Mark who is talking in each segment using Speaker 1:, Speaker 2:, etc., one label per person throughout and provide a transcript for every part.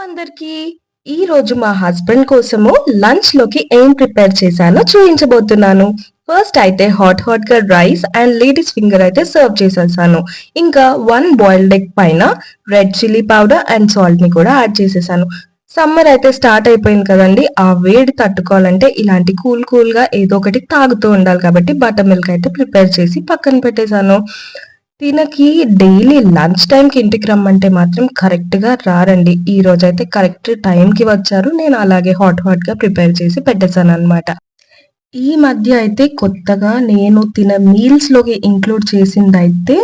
Speaker 1: అందరికి ఈ రోజు మా హస్బెండ్ కోసము లంచ్ లోకి ఏం ప్రిపేర్ చేశానో చూపించబోతున్నాను. ఫస్ట్ అయితే హాట్ గా రైస్ అండ్ లేడీస్ ఫింగర్ అయితే సర్వ్ చేసేసాను. ఇంకా 1 బాయిల్డ్ ఎగ్ పైన red chilli powder and salt ని కూడా యాడ్ చేసేసాను. సమ్మర్ అయితే స్టార్ట్ అయిపోయింది కదండి. ఆ వేడి తట్టుకోవాలంటే ఇలాంటి కూల్ గా ఏదో ఒకటి తాగుతూ ఉండాలి కాబట్టి బటర్ మిల్క్ అయితే ప్రిపేర్ చేసి పక్కన పెట్టేశాను. తినకి డైలీ లంచ్ టైంకి ఇంటికి రమ్మంటే మాత్రం కరెక్ట్‌గా రారండి. ఈ రోజైతే కరెక్ట్ టైంకి వచ్చారు. నేను అలాగే హాట్‌గా ప్రిపేర్ చేసి పెట్టేసాననమాట. ఈ మధ్య అయితే కొత్తగా నేను మీల్స్‌లోకి ఇంక్లూడ్ చేసిందయితే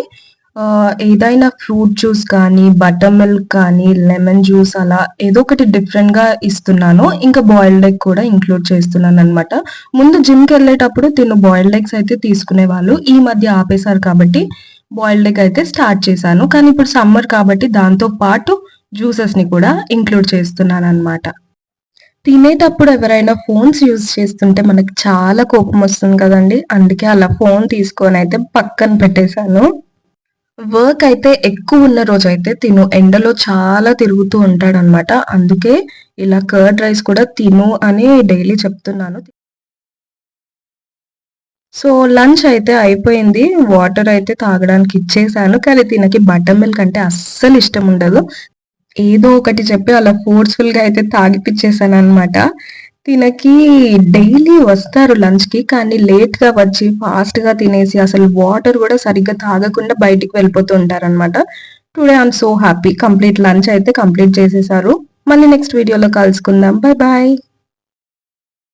Speaker 1: ఏదైనా ఫ్రూట్ జ్యూస్ కానీ, బటర్ మిల్క్ కానీ, లెమన్ జ్యూస్ అలా ఏదో ఒకటి డిఫరెంట్‌గా ఇస్తున్నాను. ఇంకా బాయిల్డ్ ఎగ్ కూడా ఇంక్లూడ్ చేస్తున్నాననమాట. ముందు జిమ్‌కెళ్ళేటప్పుడు బాయిల్డ్ ఎగ్స్ అయితే తీసుకునేవాళ్ళు. ఈ మధ్య ఆపేశారు కాబట్టి బాయిల్డ్ ఎగ్ అయితే స్టార్ట్ చేశాను. కానీ ఇప్పుడు సమ్మర్ కాబట్టి దాంతో పాటు జ్యూసెస్‌ని కూడా ఇంక్లూడ్ చేస్తున్నాననమాట. తినేటప్పుడు ఎవరైనా ఫోన్స్ యూజ్ చేస్తుంటే మనకు చాలా కోపం వస్తుంది కదండీ! అందుకే అలా ఫోన్ తీసుకొనైతే పక్కన పెట్టేశాను. వర్క్ అయితే ఎక్కువున్న రోజైతే ఎండలో చాలా తిరుగుతూ ఉంటాడనమాట. అందుకే ఇలా కర్డ్ రైస్ కూడా తిను అని డైలీ చెప్తున్నాను. సో లంచ్ అయితే అయిపోయింది. వాటర్ అయితే తాగడానికి ఇచ్చేసాను. కానీ తినకి బటర్ మిల్క్ అంటే అస్సలు ఇష్టం ఉండదు. ఏదో ఒకటి చెప్పి అలా ఫోర్స్‌ఫుల్‌గా అయితే తాగిపిచ్చేసాననమాట. తినకి డైలీ వస్తారు లంచ్‌కి. కానీ లేట్‌గా వచ్చి ఫాస్ట్‌గా తినేసి అసలు వాటర్ గూడా సరిగ్గా తాగకుండా బయటికి వెళ్ళిపోతూ ఉంటారనమాట. Today I am so happy. Complete lunch అయితే కంప్లీట్ చేసేసారు. మళ్ళీ నెక్స్ట్ వీడియోలో కలుసుకుందాం. Bye bye.